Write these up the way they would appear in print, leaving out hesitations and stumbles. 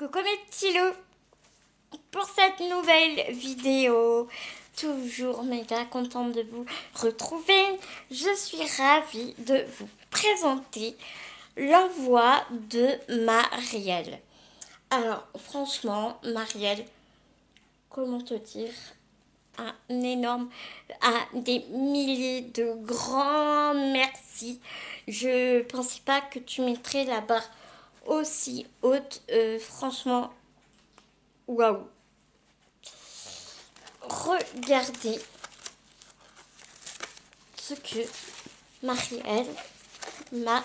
Coucou mes petits loups, pour cette nouvelle vidéo, toujours méga contente de vous retrouver. Je suis ravie de vous présenter l'envoi de Marielle. Alors franchement, Marielle, comment te dire, des milliers de grands merci. Je pensais pas que tu mettrais la barre aussi haute. Franchement, waouh. Regardez ce que Marielle m'a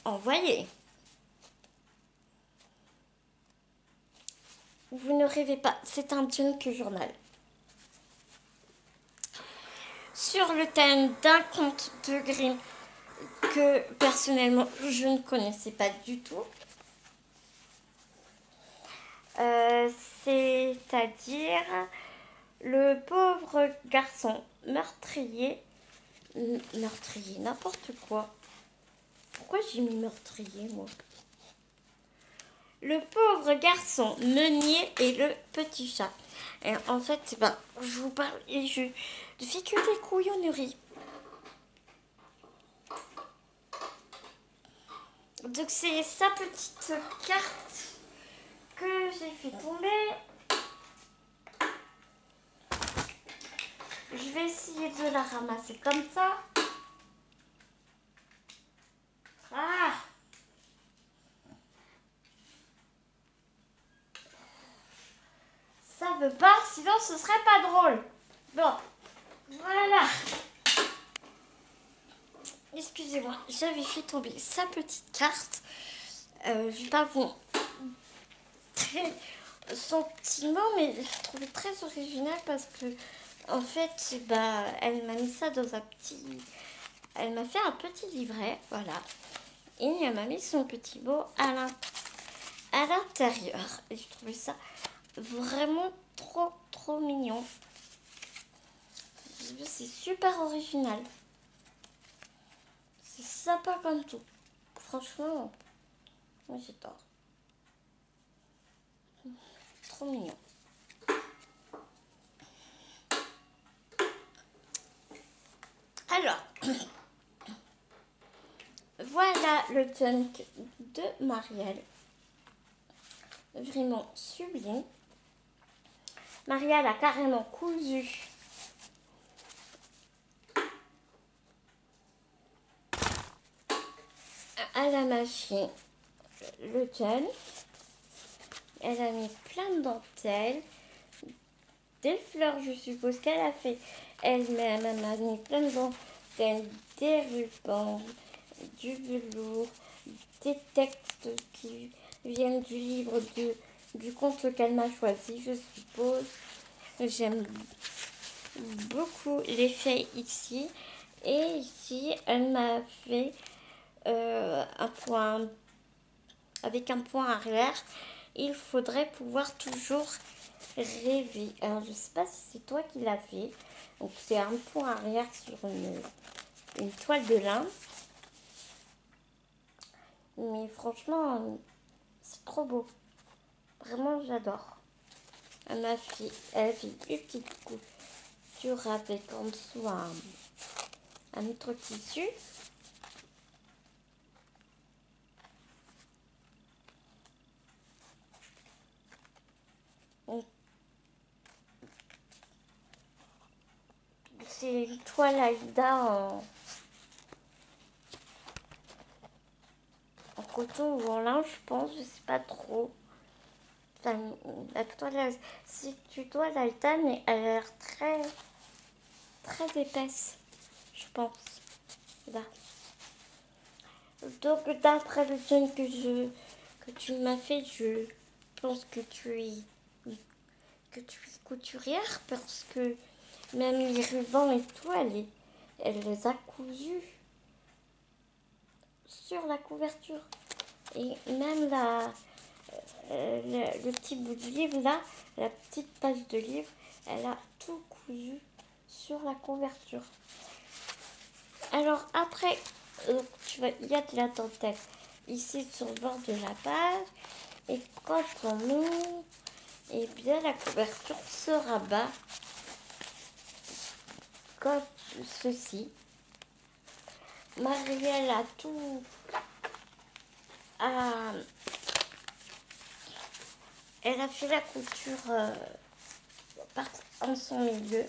envoyé. Vous ne rêvez pas, c'est un junk journal. Sur le thème d'un conte de Grimm que personnellement je ne connaissais pas du tout. Euh, C'est-à-dire le pauvre garçon meurtrier. Meurtrier, n'importe quoi. Pourquoi j'ai mis meurtrier, moi? Le pauvre garçon meunier et le petit chat. Et en fait, je vous parle et je ne fais que des couillonneries. Donc c'est sa petite carte que j'ai fait tomber. Je vais essayer de la ramasser comme ça. Ah! Ça veut pas, sinon ce serait pas drôle. Bon, voilà. Excusez-moi, j'avais fait tomber sa petite carte. Je vais pas vous très sentiment, mais je l'ai trouvé très original parce que en fait, elle m'a mis ça dans un petit. Elle m'a fait un petit livret, voilà. Et elle m'a mis son petit mot à l'intérieur. Et je trouvais ça vraiment trop mignon. C'est super original. C'est sympa comme tout. Franchement, moi j'adore. Trop mignon. Alors, voilà le junk de Marielle. Vraiment sublime. Marielle a carrément cousu à la machine le gel. Elle a mis plein de dentelles, des fleurs, je suppose qu'elle a fait elle-même. Elle a mis plein de dentelles, des rubans, du velours, des textes qui viennent du livre du conte qu'elle m'a choisi, je suppose. J'aime beaucoup l'effet ici. Et ici, elle m'a fait un point avec un point arrière. Il faudrait pouvoir toujours rêver. Alors, je sais pas si c'est toi qui l'as fait. Donc, c'est un point arrière sur une toile de lin. Mais franchement, c'est trop beau. Vraiment, j'adore. Elle a fait une petite couture avec en dessous un autre tissu. C'est une toile Aïda en coton ou en lin, je pense, je sais pas trop. Enfin, la toile, c'est une toile Aïda, mais elle a l'air très épaisse, je pense. Là. Donc, d'après le design que tu m'as fait, je pense que tu es couturière parce que même les rubans et tout, elle les a cousus sur la couverture. Et même le petit bout de livre là, la petite page de livre, elle a tout cousu sur la couverture. Alors après, il y a de la dentelle ici sur le bord de la page. Et quand on ouvre, et bien la couverture se rabat comme ceci. Marielle a tout à... Elle a fait la couture en son milieu.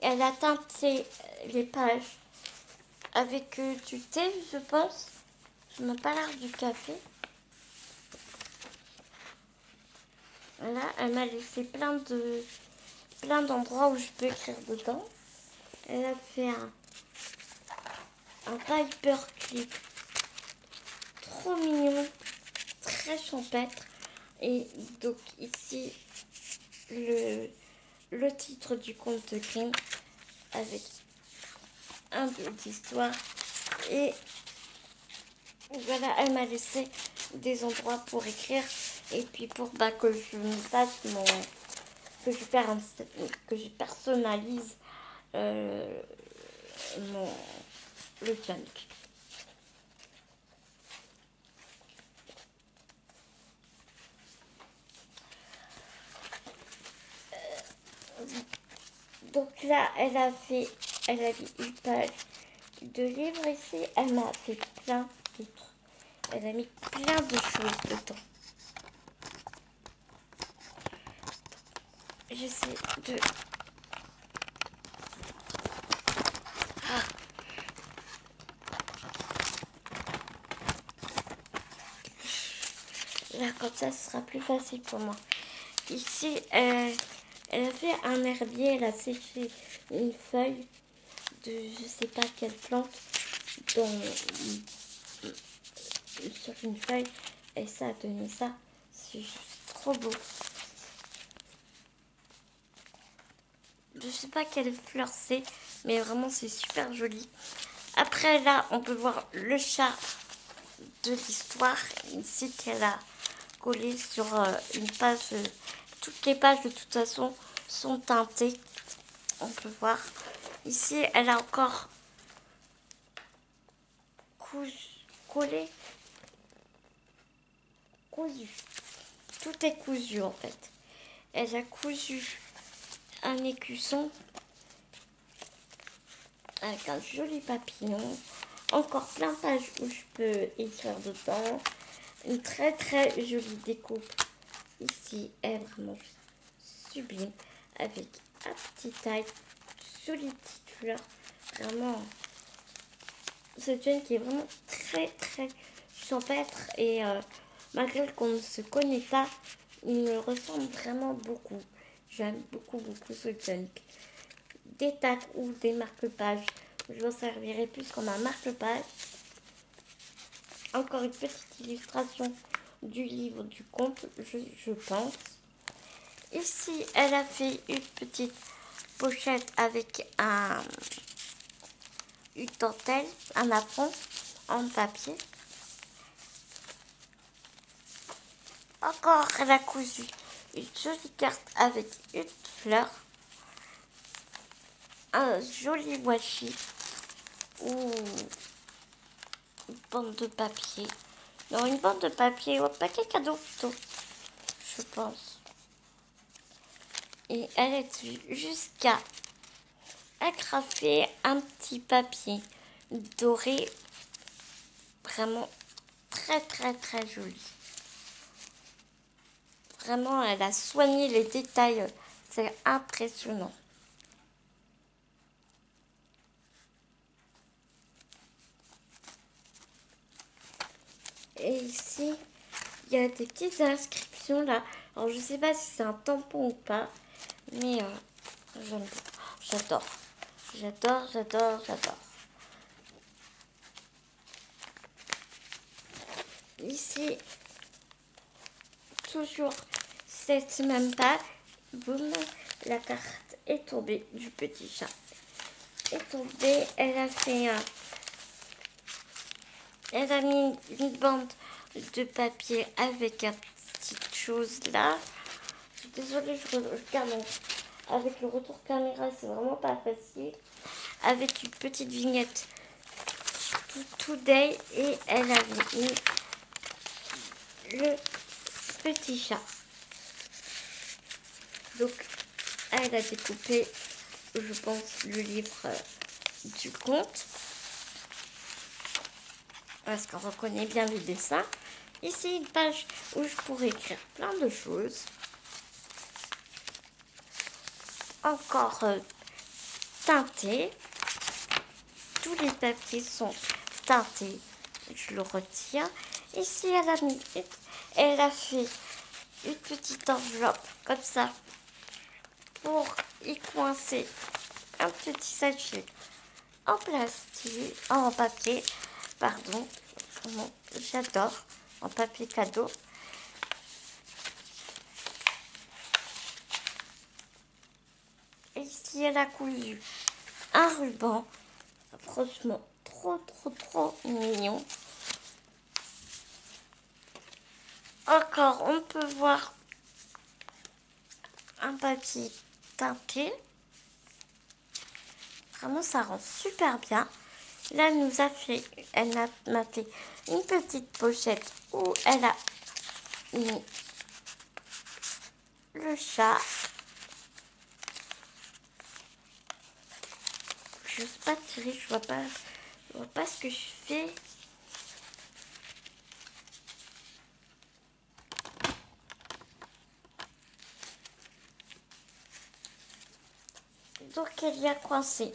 Elle a teinté les pages avec du thé, je pense. Je n'ai pas l'air du café. Là, elle m'a laissé plein d'endroits où je peux écrire dedans. Elle a fait un paperclip trop mignon, très champêtre. Et donc ici, le titre du conte de Grimm avec un peu d'histoire. Et voilà, elle m'a laissé des endroits pour écrire. Et puis pour que je me fasse que je personnalise mon, le junk. Donc là, elle a mis une page de livres ici. Elle m'a fait plein de trucs. Elle a mis plein de choses dedans. J'essaie de... Ah. Là, comme ça, ce sera plus facile pour moi. Ici, elle a fait un herbier. Elle a séché une feuille de je sais pas quelle plante sur une feuille. Et ça a donné ça. C'est juste trop beau. Je sais pas quelle fleur c'est, mais vraiment c'est super joli. Après là, on peut voir le chat de l'histoire ici qu'elle a collé sur une page. Toutes les pages de toute façon sont teintées. On peut voir. Ici, elle a encore collé, cousu. Tout est cousu en fait. Elle a cousu un écusson avec un joli papillon. Encore plein de pages où je peux écrire dedans. Une très jolie découpe ici est vraiment sublime avec un petit taille, jolie petite fleur. Vraiment, ce jean qui est vraiment très champêtre et malgré qu'on ne se connaît pas, il me ressemble vraiment beaucoup. J'aime beaucoup ce junk. Des tags ou des marque-pages, je m'en servirai plus comme un marque-page. Encore une petite illustration du livre du conte, je pense. Ici, elle a fait une petite pochette avec une dentelle, un apron en papier. Encore, elle a cousu une jolie carte avec une fleur, un joli washi ou une bande de papier. Non, une bande de papier ou un paquet cadeau plutôt, je pense. Et elle est jusqu'à agrafer un petit papier doré, vraiment très joli. Vraiment, elle a soigné les détails, c'est impressionnant. Et ici, il y a des petites inscriptions là. Alors, je sais pas si c'est un tampon ou pas, mais j'aime bien. J'adore. Ici, toujours cette même page, boum, la carte est tombée du petit chat. Est tombée, elle a mis une bande de papier avec une petite chose là. Je suis désolée, je regarde avec le retour caméra, c'est vraiment pas facile. Avec une petite vignette today et elle avait mis le petit chat. Donc, elle a découpé, je pense, le livre du conte. Parce qu'on reconnaît bien le dessin. Ici, une page où je pourrais écrire plein de choses. Encore teinté. Tous les papiers sont teintés. Je le retire. Ici, elle a fait une petite enveloppe comme ça pour y coincer un petit sachet en plastique, en papier, pardon. J'adore, en papier cadeau. Et ici, elle a cousu un ruban. Franchement, trop mignon. Encore, on peut voir un papier teinté. Vraiment, ça rend super bien. Là, elle m'a fait une petite pochette où elle a mis le chat. Je sais pas tirer, je vois pas ce que je fais. Donc, elle y a coincé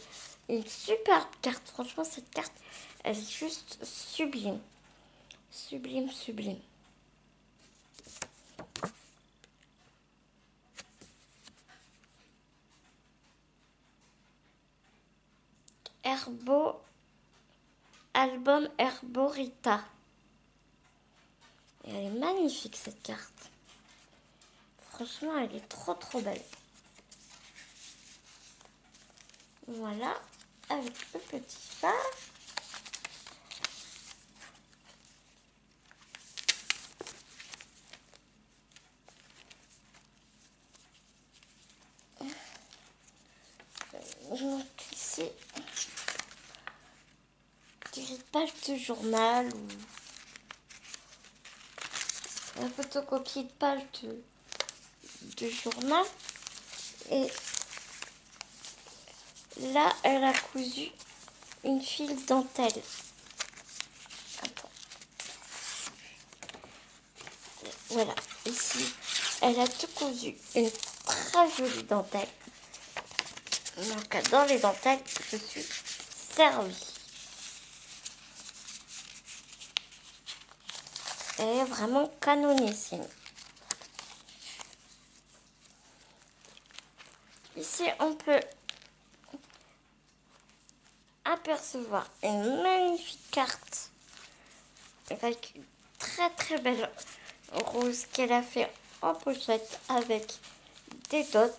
une super carte. Franchement, cette carte, elle est juste sublime. Sublime. Album Herborita. Et elle est magnifique cette carte. Franchement, elle est trop belle. Voilà, avec le petit chat. Donc ici, des pages de journal ou la photocopie de page de journal. Et là, elle a cousu une file dentelle. Attends. Voilà, ici, elle a tout cousu. Une très jolie dentelle. Donc, dans les dentelles, je suis servie. Elle est vraiment canonissime. Ici, on peut apercevoir une magnifique carte avec une très belle rose qu'elle a fait en pochette avec des dots.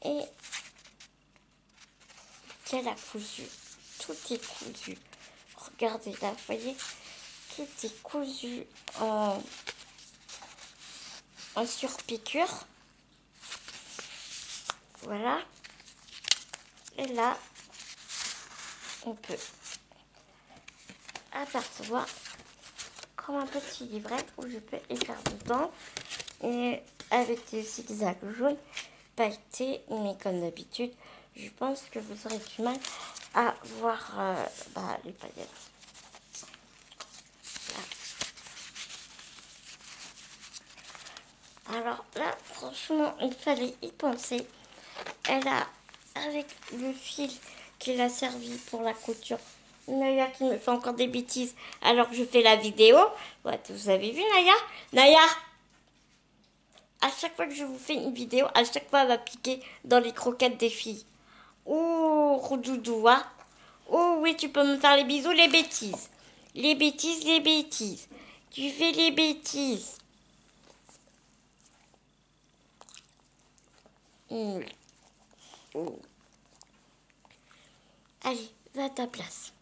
Et qu'elle a cousu. Tout est cousu. Regardez là, vous voyez, tout est cousu en surpiqûre. Voilà. Et là, on peut apercevoir comme un petit livret où je peux écrire dedans. Et avec des zigzags jaunes pailletés, mais comme d'habitude, je pense que vous aurez du mal à voir les paillettes. Là. Alors là, franchement, il fallait y penser. Elle a, avec le fil qui l'a servi pour la couture, Naya qui me fait encore des bêtises alors que je fais la vidéo. Ouais, vous avez vu Naya? Naya, à chaque fois que je vous fais une vidéo, à chaque fois elle va piquer dans les croquettes des filles. Oh, Roudoudou, hein? Oh oui, tu peux me faire les bisous, les bêtises. Les bêtises. Tu fais les bêtises. Oh. Allez, va à ta place.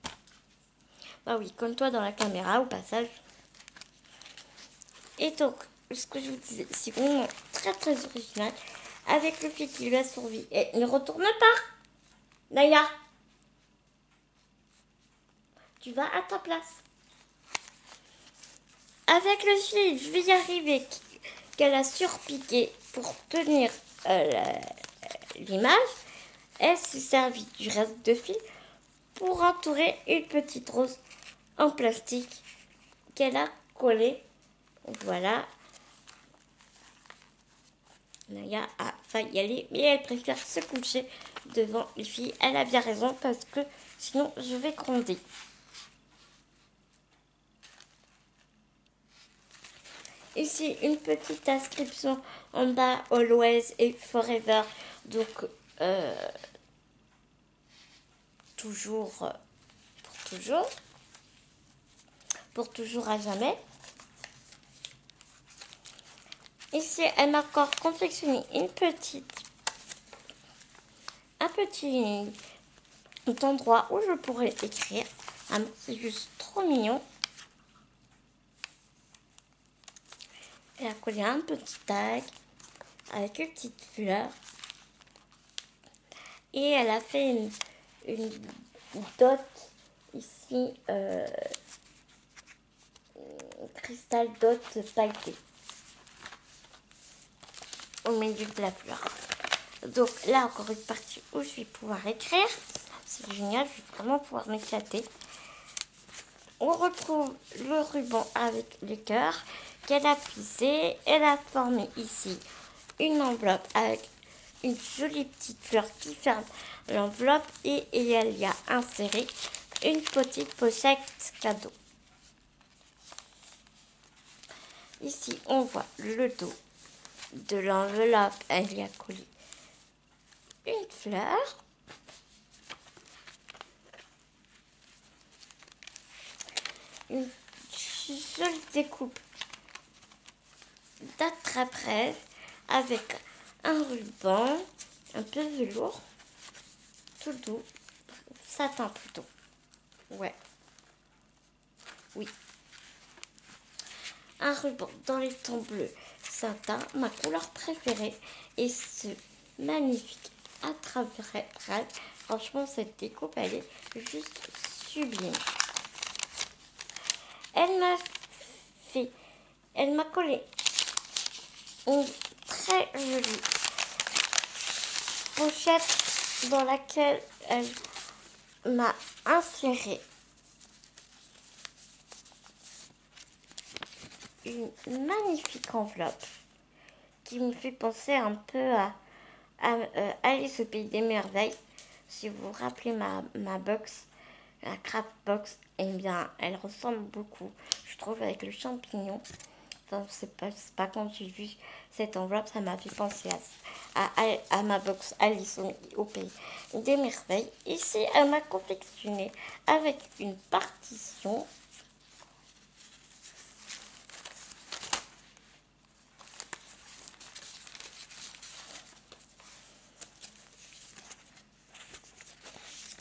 Bah oui, comme toi dans la caméra au passage. Et donc, ce que je vous disais, c'est vraiment très original. Avec le fil qui lui a survécu. Et ne retourne pas, Naya. Tu vas à ta place. Avec le fil, je vais y arriver, qu'elle a surpiqué pour tenir l'image. Elle s'est servie du reste de fil pour entourer une petite rose en plastique qu'elle a collée. Voilà. Naya a failli y aller, mais elle préfère se coucher devant les filles. Elle a bien raison parce que sinon je vais gronder. Ici, une petite inscription en bas, always et forever. Donc, toujours, pour toujours. Pour toujours à jamais. Ici, elle m'a encore confectionné un petit endroit où je pourrais écrire. Ah, c'est juste trop mignon. Elle a collé un petit tag avec une petite fleur. Et elle a fait une dot ici, cristal dot pailleté au milieu de la fleur. Donc là, encore une partie où je vais pouvoir écrire. C'est génial, je vais vraiment pouvoir m'éclater. On retrouve le ruban avec le cœur qu'elle a plissé. Elle a formé ici une enveloppe avec une jolie petite fleur qui ferme l'enveloppe et elle y a inséré une petite pochette cadeau. Ici, on voit le dos de l'enveloppe. Elle y a collé une fleur. Une jolie découpe d'attrape-rêve avec un ruban un peu velours, tout doux, satin plutôt. Ouais. Oui. Un ruban dans les tons bleus satin, ma couleur préférée, et ce magnifique attrape-rêve. Franchement, cette découpe, elle est juste sublime. Elle m'a collé une très jolie pochette dans laquelle elle m'a inséré une magnifique enveloppe qui me fait penser un peu à Alice au pays des merveilles. Si vous vous rappelez ma box, la craft box, eh bien elle ressemble beaucoup, je trouve, avec le champignon. Enfin, c'est pas quand j'ai vu cette enveloppe, ça m'a fait penser à ma box Alice au pays des merveilles. Ici, elle m'a confectionné avec une partition.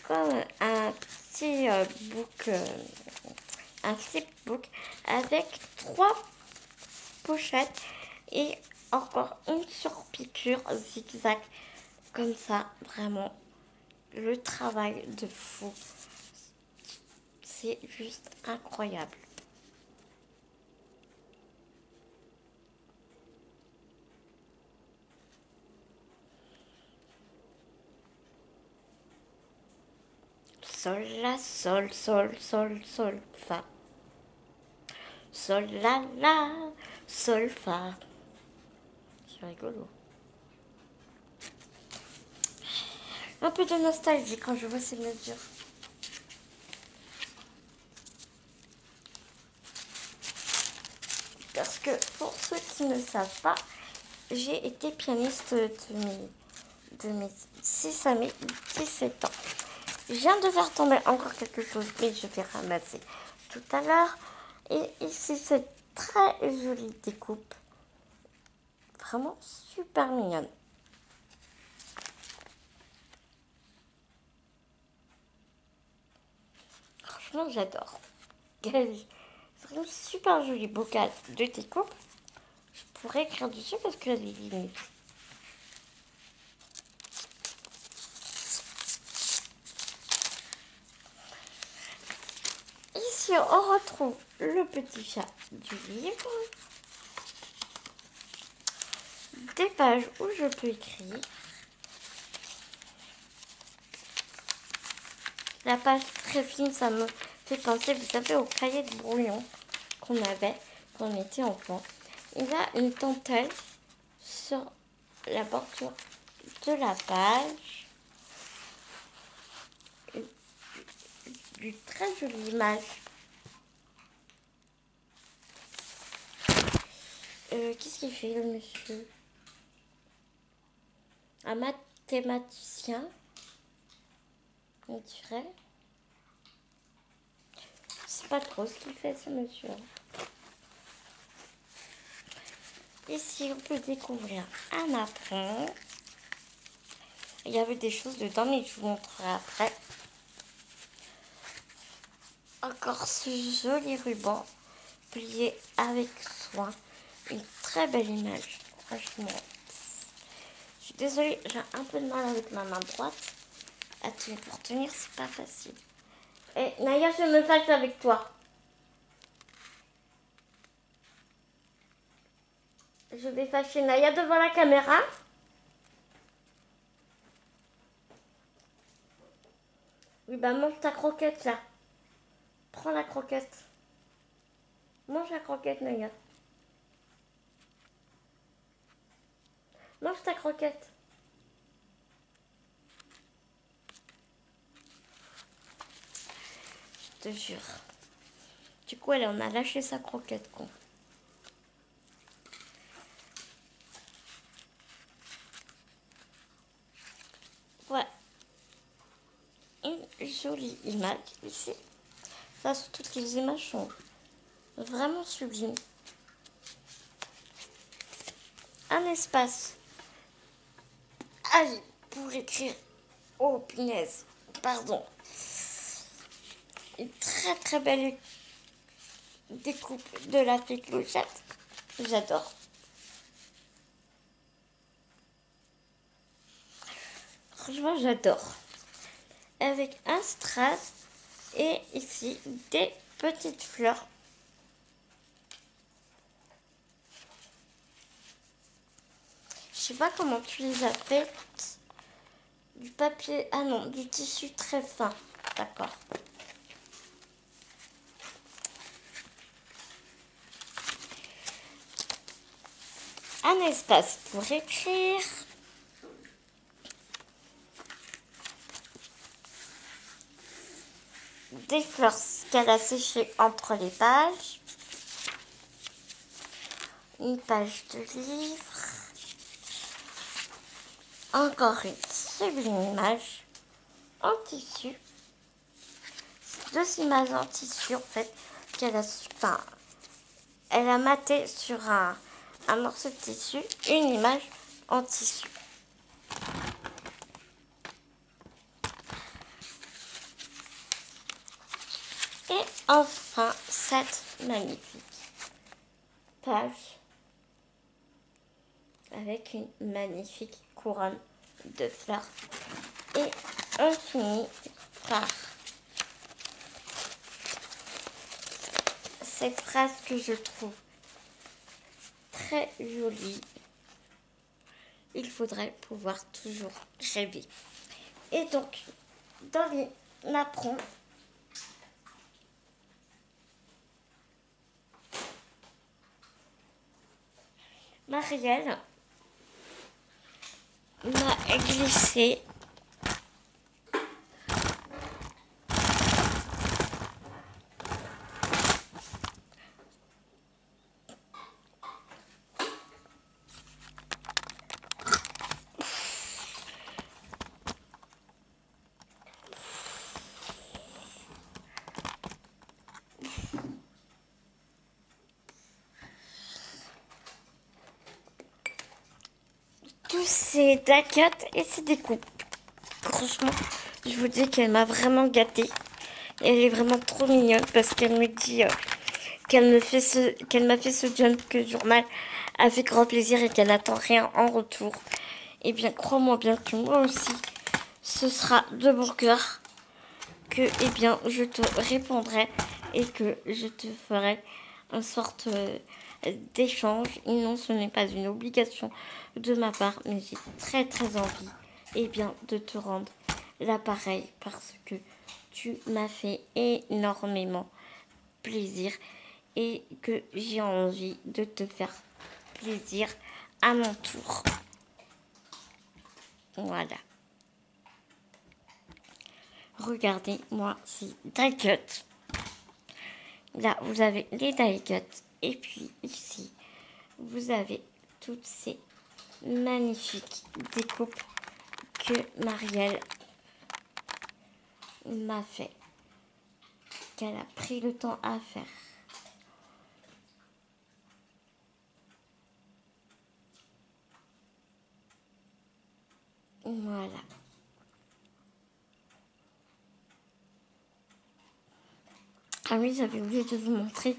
Comme un petit book, un flipbook avec 3 pochettes et encore une surpiqûre zigzag. Comme ça, vraiment, le travail de fou. C'est juste incroyable. Sol, la, sol, sol, sol, sol, fa. Sol, la, sol, fa. C'est rigolo. Un peu de nostalgie quand je vois ces mesures. Parce que pour ceux qui ne savent pas, j'ai été pianiste de mes 6 à mes 17 ans. Je viens de faire tomber encore quelque chose, mais je vais ramasser tout à l'heure. Et ici, cette très jolie découpe. Vraiment super mignonne. Franchement, j'adore. C'est une super jolie bocal de découpe. Je pourrais écrire dessus parce que elle est lignée. Ici, on retrouve le petit chat du livre. Des pages où je peux écrire. La page très fine, ça me fait penser, vous savez, au cahier de brouillon qu'on avait quand on était enfant. Il y a une dentelle sur la bordure de la page. Une très jolie image. Qu'est-ce qu'il fait le monsieur? Un mathématicien, on dirait. Je sais pas trop ce qu'il fait ce monsieur. Ici, on peut découvrir un apron. Il y avait des choses dedans, mais je vous montrerai après. Encore ce joli ruban plié avec soin. Une très belle image, franchement. Je suis désolée, j'ai un peu de mal avec ma main droite. Pour tenir, c'est pas facile. Et Naya, je me fâche avec toi. Je vais fâcher Naya devant la caméra. Oui, bah mange ta croquette là. Prends la croquette. Mange la croquette, Naya. Mange ta croquette. Je te jure. Du coup, elle en a lâché sa croquette, con. Ouais. Une jolie image ici. Ça, toutes les images sont vraiment sublimes. Un espace. Allez, pour écrire. Oh, punaise. Pardon. Une très très belle découpe de la fée Clochette. J'adore. Franchement, j'adore. Avec un strass et ici des petites fleurs. Je sais pas comment tu les as faites. Du papier, ah non, du tissu très fin. D'accord. Un espace pour écrire. Des fleurs qu'elle a séchées entre les pages. Une page de livre. Encore une sublime image en tissu. Deux images en tissu en fait qu'elle a, enfin, elle a maté sur un morceau de tissu, une image en tissu. Et enfin cette magnifique page avec une magnifique couronne de fleurs. Et on finit par cette phrase que je trouve très jolie. Il faudrait pouvoir toujours rêver. Et donc, dans les napperons, Marielle m'a glissé tous ces daguettes et ces découpes. Franchement, je vous dis qu'elle m'a vraiment gâtée. Elle est vraiment trop mignonne parce qu'elle me dit qu'elle m'a fait ce junk journal avec grand plaisir et qu'elle n'attend rien en retour. Eh bien, crois-moi bien que moi aussi, ce sera de bon cœur que, eh bien, je te répondrai et que je te ferai une sorte d'échange. Et non, ce n'est pas une obligation de ma part, mais j'ai très très envie de te rendre l'appareil parce que tu m'as fait énormément plaisir et que j'ai envie de te faire plaisir à mon tour. Voilà. Regardez-moi ces die cuts. Là, vous avez les die cuts. Et puis ici, vous avez toutes ces magnifiques découpes que Marielle m'a fait. Qu'elle a pris le temps à faire. Voilà. Ah oui, j'avais oublié de vous montrer.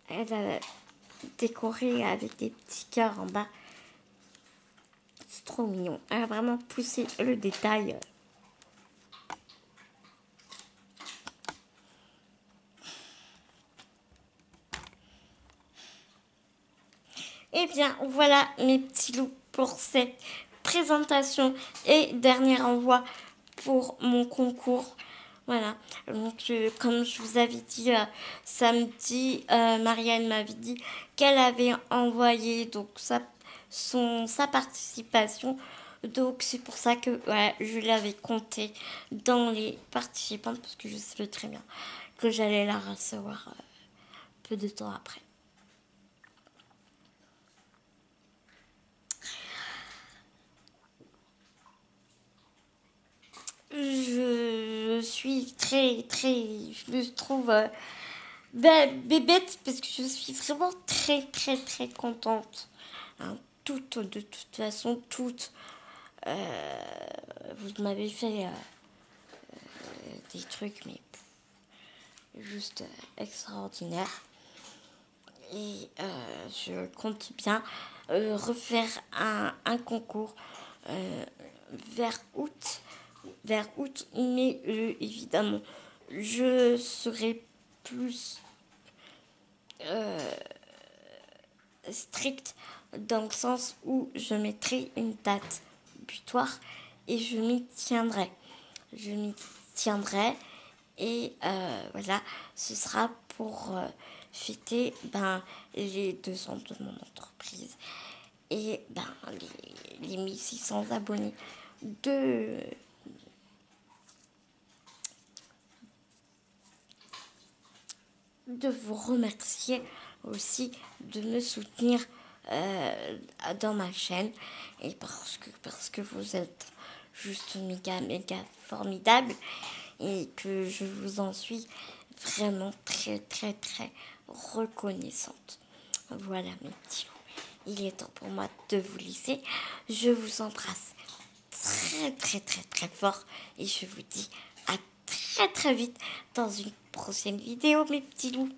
Elle a décoré avec des petits cœurs en bas. C'est trop mignon. Elle a vraiment poussé le détail. Et bien, voilà mes petits loups pour cette présentation et dernier envoi pour mon concours. Voilà, donc comme je vous avais dit samedi, Marianne m'avait dit qu'elle avait envoyé donc sa participation. Donc c'est pour ça que voilà, je l'avais compté dans les participantes parce que je savais très bien que j'allais la recevoir peu de temps après. Je suis je me trouve bébête parce que je suis vraiment très contente. Hein, de toute façon, vous m'avez fait des trucs, mais juste extraordinaires. Et je compte bien refaire un concours euh, vers août. Mais évidemment, je serai plus stricte dans le sens où je mettrai une date butoir et je m'y tiendrai. Je m'y tiendrai et voilà, ce sera pour fêter les 2 ans de mon entreprise et les 1600 abonnés de vous remercier aussi de me soutenir dans ma chaîne et parce que vous êtes juste méga formidable et que je vous en suis vraiment très reconnaissante. Voilà mes petits loups, il est temps pour moi de vous laisser. Je vous embrasse très fort et je vous dis à très vite dans une prochaine vidéo mes petits loups.